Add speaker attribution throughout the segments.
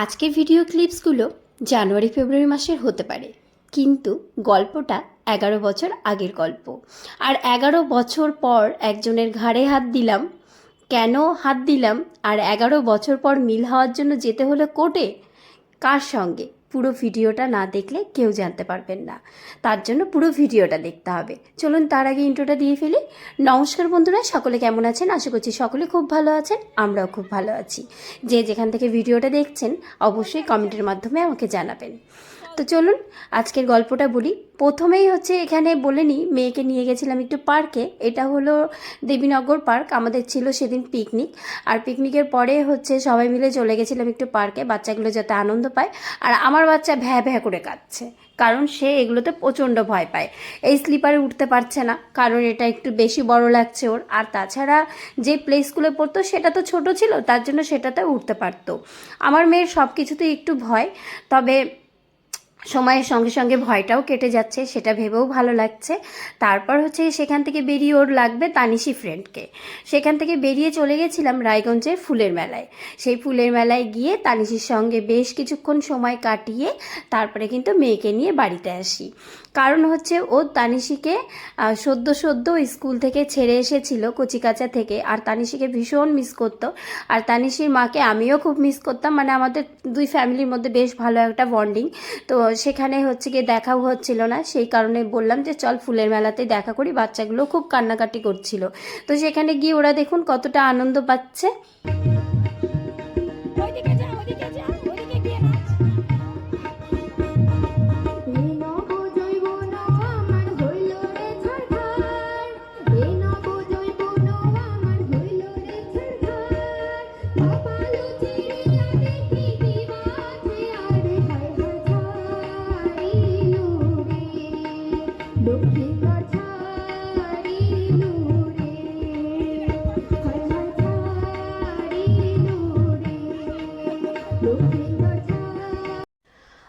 Speaker 1: আজকের ভিডিও ক্লিপসগুলো জানুয়ারি ফেব্রুয়ারি মাসের হতে পারে, কিন্তু গল্পটা 11 বছর আগের গল্প। আর 11 বছর পর একজনের ঘাড়ে হাত দিলাম। কেন হাত দিলাম আর 11 বছর পর মিল হওয়ার জন্য যেতে হলো কোর্টে, কার সঙ্গে, পুরো ভিডিওটা না দেখলে কেউ জানতে পারবেন না। তার জন্য পুরো ভিডিওটা দেখতে হবে। চলুন তার আগে ইন্ট্রোটা দিয়ে ফেলি। নমস্কার বন্ধুরা, সকলে কেমন আছেন? আশা করছি সকলে খুব ভালো আছেন, আমরাও খুব ভালো আছি। যে যেখান থেকে ভিডিওটা দেখছেন অবশ্যই কমেন্টের মাধ্যমে আমাকে জানাবেন। তো চলুন আজকের গল্পটা বলি। প্রথমেই হচ্ছে এখানে বলে নিই, মেয়েকে নিয়ে গেছিলাম একটু পার্কে। এটা হলো দেবীনগর পার্ক। আমাদের ছিল সেদিন পিকনিক, আর পিকনিকের পরে হচ্ছে সবাই মিলে চলে গেছিলাম একটু পার্কে, বাচ্চাগুলো যাতে আনন্দ পায়। আর আমার বাচ্চা ভ্যা ভ্যা করে কাঁদছে, কারণ সে এগুলোতে প্রচণ্ড ভয় পায়। এই স্লিপারে উঠতে পারছে না, কারণ এটা একটু বেশি বড় লাগছে ওর। আর তাছাড়া যে প্লে স্কুলে পড়তো সেটা তো ছোট ছিল, তার জন্য সেটাতে উঠতে পারতো। আমার মেয়ের সব কিছুতেই একটু ভয়, তবে সময়ের সঙ্গে সঙ্গে ভয়টাও কেটে যাচ্ছে, সেটা ভেবেও ভালো লাগছে। তারপর হচ্ছে সেখান থেকে বেরিয়ে ওর লাগবে তানিশি ফ্রেন্ডকে। সেখান থেকে বেরিয়ে চলে গেছিলাম রায়গঞ্জের ফুলের মেলায়। সেই ফুলের মেলায় গিয়ে তানিশির সঙ্গে বেশ কিছুক্ষণ সময় কাটিয়ে তারপরে কিন্তু মেয়েকে নিয়ে বাড়িতে আসি। কারণ হচ্ছে ও তানিশিকে সদ্য স্কুল থেকে ছেড়ে এসেছিল কচিকাচা থেকে, আর তানিশিকে ভীষণ মিস করতো। আর তানিশির মাকে আমিও খুব মিস করতাম, মানে আমাদের দুই ফ্যামিলির মধ্যে বেশ ভালো একটা বন্ডিং। তো সেখানে হচ্ছে গিয়ে দেখাও হচ্ছিল না, সেই কারণে বললাম যে চল ফুলের মেলাতেই দেখা করি। বাচ্চাগুলো খুব কান্নাকাটি করছিল, তো সেখানে গিয়ে ওরা দেখুন কতটা আনন্দ পাচ্ছে।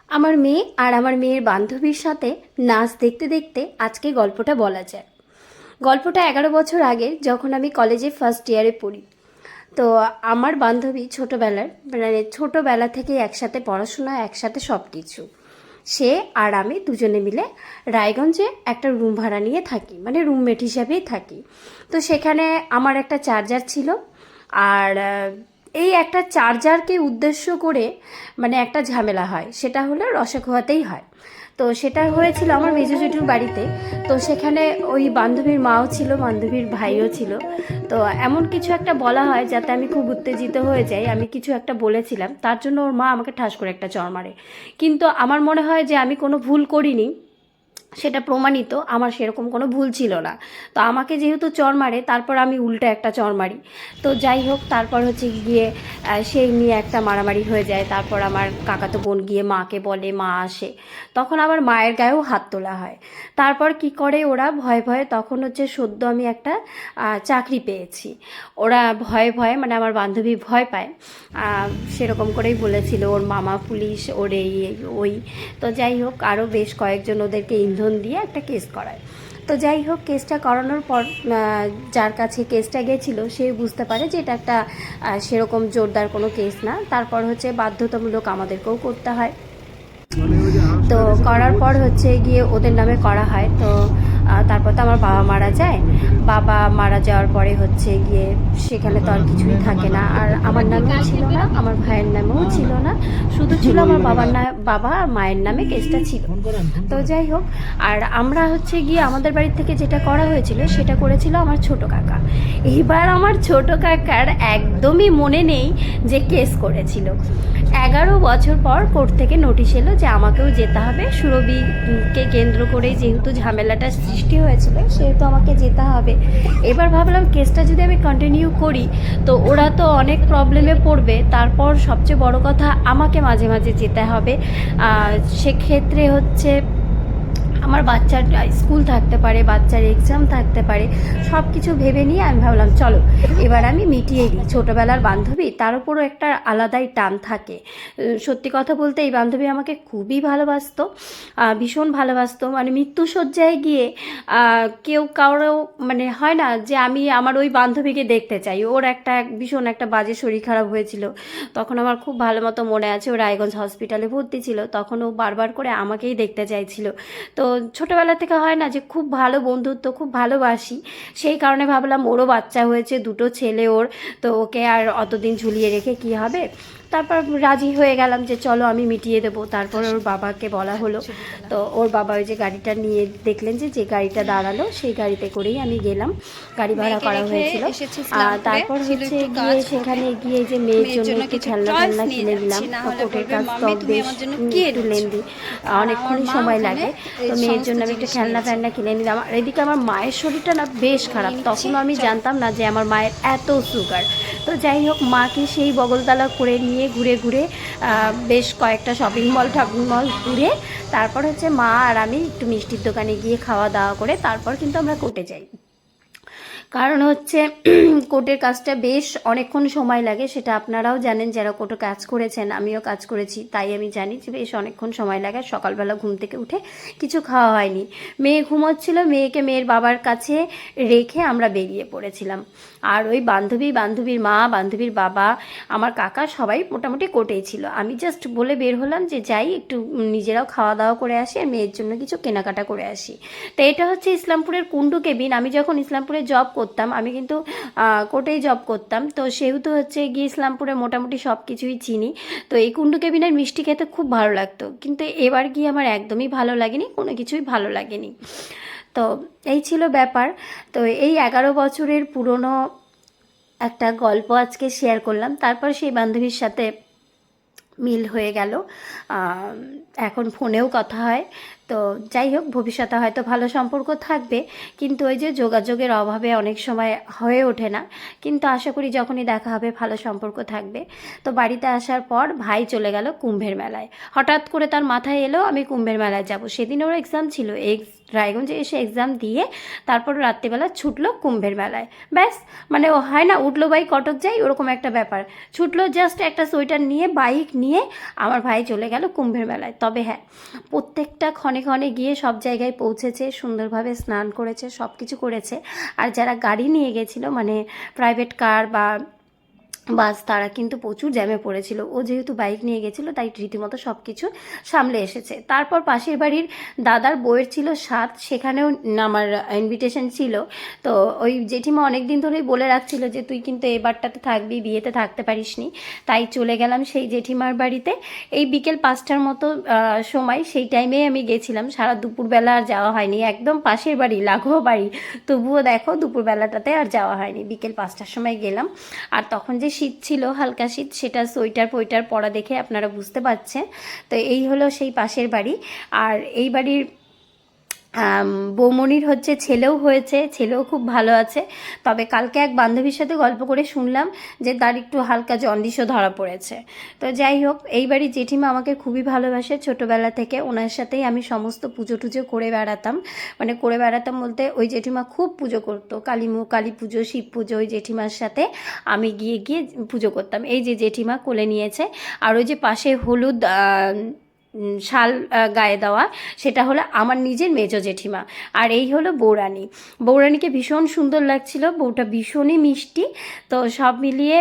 Speaker 1: আমার মেয়ে আর আমার মেয়ের বান্ধবীর সাথে নাচ দেখতে দেখতে আজকে গল্পটা বলা যায়। গল্পটা 11 বছর আগে, যখন আমি কলেজে ফার্স্ট ইয়ারে পড়ি। তো আমার বান্ধবী ছোটোবেলা থেকে একসাথে পড়াশোনা, একসাথে সব কিছু। সে আর আমি দুজনে মিলে রায়গঞ্জে একটা রুম ভাড়া নিয়ে থাকি, মানে রুমমেট হিসাবেই থাকি। তো সেখানে আমার একটা চার্জার ছিল, আর এই একটা চার্জারকে উদ্দেশ্য করে মানে একটা ঝামেলা হয়, সেটা হলো রসখোয়াতেই হয়। তো সেটা হয়েছিল আমার মেজো জেঠুর বাড়িতে। তো সেখানে ওই বান্ধবীর মাও ছিল, বান্ধবীর ভাইও ছিল। তো এমন কিছু একটা বলা হয় যাতে আমি খুব উত্তেজিত হয়ে যাই। আমি কিছু একটা বলেছিলাম, তার জন্য ওর মা আমাকে ঠাস করে একটা চড় মারে। কিন্তু আমার মনে হয় যে আমি কোনো ভুল করিনি, সেটা প্রমাণিত, আমার সেরকম কোনো ভুল ছিল না। তো আমাকে যেহেতু চড় মারে, তারপর আমি উল্টা একটা চড় মারি। তো যাই হোক, তারপর হচ্ছে গিয়ে সেই নিয়ে একটা মারামারি হয়ে যায়। তারপর আমার কাকাতো বোন গিয়ে মাকে বলে, মা আসে, তখন আবার মায়ের গায়েও হাত তোলা হয়। তারপর কি করে ওরা ভয়ে ভয়ে, তখন হচ্ছে সদ্য আমি একটা চাকরি পেয়েছি। ওরা ভয়ে ভয়ে, মানে আমার বান্ধবী ভয় পায়, সেরকম করেই বলেছিল ওর মামা পুলিশ, ওর এই ওই। তো যাই হোক, আরও বেশ কয়েকজন ওদেরকে ইন্ধন দিয়ে একটা কেস করায়। তো যাই হোক, কেসটা করানোর পর যার কাছে কেসটা গেছিলো সে বুঝতে পারে যে এটা একটা সেরকম জোরদার কোনো কেস না। তারপর হচ্ছে বাধ্যতামূলক আমাদেরকেও করতে হয়। তো করার পর হচ্ছে গিয়ে ওদের নামে করা হয়। তো তারপর তো আমার বাবা মারা যায়। বাবা মারা যাওয়ার পরে হচ্ছে গিয়ে সেখানে তো আর কিছুই থাকে না, আর আমার নামেও ছিল না, আমার ভাইয়ের নামেও ছিল না, শুধু ছিল আমার বাবা আর মায়ের নামে কেসটা ছিল। তো যাই হোক, আর আমরা হচ্ছে গিয়ে আমাদের বাড়ির থেকে যেটা করা হয়েছিল সেটা করেছিল আমার ছোট কাকা। এইবার আমার ছোট কাকার একদমই মনে নেই যে কেস করেছিল। 11 বছর পর কোর্ট থেকে নোটিশ এলো যে আমাকেও যেতে হবে। সুরভিকে কেন্দ্র করে যেহেতু ঝামেলাটা সৃষ্টি হয়েছিল, সেহেতু আমাকে যেতে হবে। এবার ভাবলাম কেসটা যদি আমি কন্টিনিউ করি তো ওরা তো অনেক প্রবলেমে পড়বে, তারপর সবচেয়ে বড় কথা আমাকে মাঝে মাঝে যেতে হবে। সেক্ষেত্রে হচ্ছে আমার বাচ্চার স্কুল থাকতে পারে, বাচ্চার এক্সাম থাকতে পারে, সব কিছু ভেবে নিয়ে আমি ভাবলাম চলো এবার আমি মিটিয়ে দিই। ছোটোবেলার বান্ধবী, তার উপরও একটা আলাদাই টান থাকে। সত্যি কথা বলতে এই বান্ধবী আমাকে খুবই ভালোবাসতো, ভীষণ ভালোবাসতো। মানে মৃত্যুশয্যায় গিয়ে কেউ কারো মানে হয় না যে আমি আমার ওই বান্ধবীকে দেখতে চাই। ওর একটা ভীষণ একটা বাজে শরীর খারাপ হয়েছিল, তখন আমার খুব ভালো মতো মনে আছে। ও রায়গঞ্জ হসপিটালে ভর্তি ছিল, তখন ও বারবার করে আমাকেই দেখতে চাইছিল। তো ছোটোবেলা থেকে হয় না যে খুব ভালো বন্ধুত্ব, খুব ভালোবাসি, সেই কারণে ভাবলাম ওরও বাচ্চা হয়েছে, দুটো ছেলে ওর, তো ওকে আর অতদিন ঝুলিয়ে রেখে কি হবে। তারপর রাজি হয়ে গেলাম যে চলো আমি মিটিয়ে দেবো। তারপর ওর বাবাকে বলা হলো, তো ওর বাবা ওই যে গাড়িটা নিয়ে দেখলেন যে গাড়িটা দাঁড়ালো, সেই গাড়িতে করেই আমি গেলাম, গাড়ি ভাড়া করা হয়েছিল। আর তারপর হচ্ছে গিয়ে সেখানে গিয়ে যে মেয়ের জন্য একটু খেলনা টেলনা কিনে দিলাম। কোর্টের কাজ তো বেশ একটু লেন্দি, অনেকক্ষণই সময় লাগে, তো মেয়ের জন্য আমি একটু খেলনা ফেলনা কিনে নিলাম। আর এদিকে আমার মায়ের শরীরটা না বেশ খারাপ, তখনও আমি জানতাম না যে আমার মায়ের এত সুগার। তো যাই হোক, মাকে সেই বগলতলা করে নিয়ে ঘুরে ঘুরে বেশ কয়েকটা শপিং মল ঘুরে তারপর হচ্ছে মা আর আমি একটু মিষ্টির দোকানে গিয়ে খাওয়া দাওয়া করে তারপর কিন্তু আমরা কোর্টে যাই। কারণ হচ্ছে কোর্টের কাজটা বেশ অনেকক্ষণ সময় লাগে, সেটা আপনারাও জানেন যারা কোর্টে কাজ করেছেন, আমিও কাজ করেছি, তাই আমি জানি যে বেশ অনেকক্ষণ সময় লাগে। সকালবেলা ঘুম থেকে উঠে কিছু খাওয়া হয়নি, মেয়ে ঘুমোচ্ছিল, মেয়েকে মেয়ের বাবার কাছে রেখে আমরা বেরিয়ে পড়েছিলাম। আর ওই বান্ধবীর মা, বান্ধবীর বাবা, আমার কাকা সবাই মোটামুটি কোর্টেই ছিল। আমি জাস্ট বলে বের হলাম যে যাই একটু নিজেরাও খাওয়া দাওয়া করে আসি আর মেয়ের জন্য কিছু কেনাকাটা করে আসি। তো এটা হচ্ছে ইসলামপুরের কুন্ডু কেবিন। আমি যখন ইসলামপুরে জব করতাম, আমি কিন্তু কোর্টেই জব করতাম, তো সেহেতু হচ্ছে গিয়ে ইসলামপুরে মোটামুটি সব কিছুই চিনি। তো এই কুন্ডু কেবিনের মিষ্টি খেতে খুব ভালো লাগতো, কিন্তু এবার গিয়ে আমার একদমই ভালো লাগেনি, কোনো কিছুই ভালো লাগেনি। তো এই ছিল ব্যাপার। তো এই 11 বছরের পুরনো একটা গল্প আজকে শেয়ার করলাম। তারপর সেই বান্ধবীর সাথে মিল হয়ে গেল, এখন ফোনেও কথা হয়। তো যাই হোক, ভবিষ্যতে হয়তো ভালো সম্পর্ক থাকবে, কিন্তু ওই যে যোগাযোগের অভাবে অনেক সময় হয়ে ওঠে না। কিন্তু আশা করি যখনই দেখা হবে ভালো সম্পর্ক থাকবে। তো বাড়িতে আসার পর ভাই চলে গেল কুম্ভের মেলায়। হঠাৎ করে তার মাথায় এলো আমি কুম্ভের মেলায় যাব। সেদিন ওর এক্সাম ছিল, রায়গঞ্জে এসে এক্সাম দিয়ে তারপর রাত্রিবেলা ছুটলো কুম্ভের মেলায়। ব্যাস, মানে ও হয় না উঠলো বাই কটক যাই, ওরকম একটা ব্যাপার। ছুটলো জাস্ট একটা সোয়েটার নিয়ে, বাইক নিয়ে আমার ভাই চলে গেল কুম্ভের মেলায়। তবে হ্যাঁ, প্রত্যেকটা ক্ষণে ক্ষণে গিয়ে সব জায়গায় পৌঁছেছে, সুন্দরভাবে স্নান করেছে, সব কিছু করেছে। আর যারা গাড়ি নিয়ে গেছিলো, মানে প্রাইভেট কার বা বাস, তারা কিন্তু প্রচুর জ্যামে পড়েছিল। ও যেহেতু বাইক নিয়ে গেছিলো তাই রীতিমতো সব কিছু সামলে এসেছে। তারপর পাশের বাড়ির দাদার বউয়ের ছিল সাথ, সেখানেও আমার ইনভিটেশন ছিল। তো ওই জেঠিমা অনেক দিন ধরেই বলে রাখছিল যে তুই কিন্তু এবারটাতে থাকবি, বিয়েতে থাকতে পারিসনি, তাই চলে গেলাম সেই জেঠিমার বাড়িতে। এই বিকেল 5টার মতো সময়, সেই টাইমেই আমি গেছিলাম। সারা দুপুরবেলা আর যাওয়া হয়নি, একদম পাশের বাড়ি, লাঘো বাড়ি, তবুও দেখো দুপুরবেলাটাতে আর যাওয়া হয়নি। বিকেল 5টার সময় গেলাম। আর তখন যে শীত ছিল, হালকা শীত, সেটা সোয়েটার পোয়েটার পরা দেখে আপনারা বুঝতে পারছেন। তো এই হলো সেই পাশের বাড়ি। আর এই বাড়ির বৌমনির হচ্ছে ছেলেও হয়েছে, ছেলেও খুব ভালো আছে। তবে কালকে এক বান্ধবীর সাথে গল্প করে শুনলাম যে তার একটু হালকা জন্ডিসও ধরা পড়েছে। তো যাই হোক, এই বাড়ির জেঠিমা আমাকে খুবই ভালোবাসে ছোটোবেলা থেকে। ওনার সাথেই আমি সমস্ত পুজো টুজো করে বেড়াতাম, মানে করে বেড়াতাম বলতে ওই জেঠিমা খুব পুজো করতো, কালী পুজো, শিব পুজো, ওই জেঠিমার সাথে আমি গিয়ে গিয়ে পুজো করতাম। এই যে জেঠিমা কোলে নিয়েছে। আর ওই যে পাশে হলুদ শাল গায়ে দেওয়া, সেটা হলো আমার নিজের মেজো জেঠিমা। আর এই হলো বৌরানী। বৌরানীকে ভীষণ সুন্দর লাগছিল, বউটা ভীষণই মিষ্টি। তো সব মিলিয়ে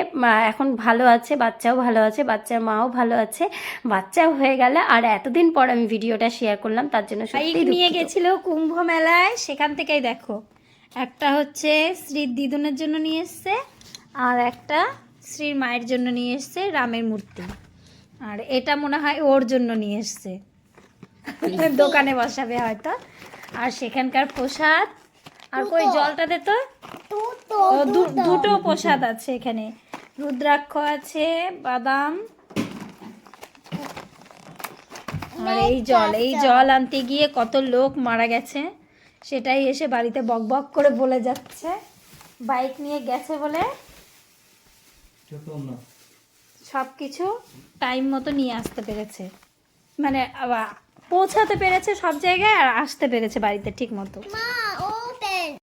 Speaker 1: এখন ভালো আছে, বাচ্চাও ভালো আছে, বাচ্চার মাও ভালো আছে, বাচ্চাও হয়ে গেলে। আর এতদিন পর আমি ভিডিওটা শেয়ার করলাম, তার জন্য সত্যি
Speaker 2: নিয়ে গেছিল কুম্ভ মেলায়, সেখান থেকেই দেখো একটা হচ্ছে শ্রীর দিদুনের জন্য নিয়ে এসছে, আর একটা শ্রীর মায়ের জন্য নিয়ে এসছে রামের মূর্তি, আর এটা মনে হয় ওর জন্য নিয়ে এসছে, দোকানে বসাবে হয়তো। আর সেখানকার প্রসাদ, আর কই জলটা দে তো। ও দুটো প্রসাদ আছে এখানে, রুদ্রাক্ষ আছে, বাদাম, আর এই জল আনতে গিয়ে কত লোক মারা গেছে, সেটাই এসে বাড়িতে বকবক করে বলে যাচ্ছে। বাইক নিয়ে গেছে বলে সব কিছু টাইম মতো নিয়ে আসতে পেরেছে, মানে পৌঁছাতে পেরেছে সব জায়গায় আর আসতে পেরেছে বাড়িতে ঠিক মতো।
Speaker 3: মা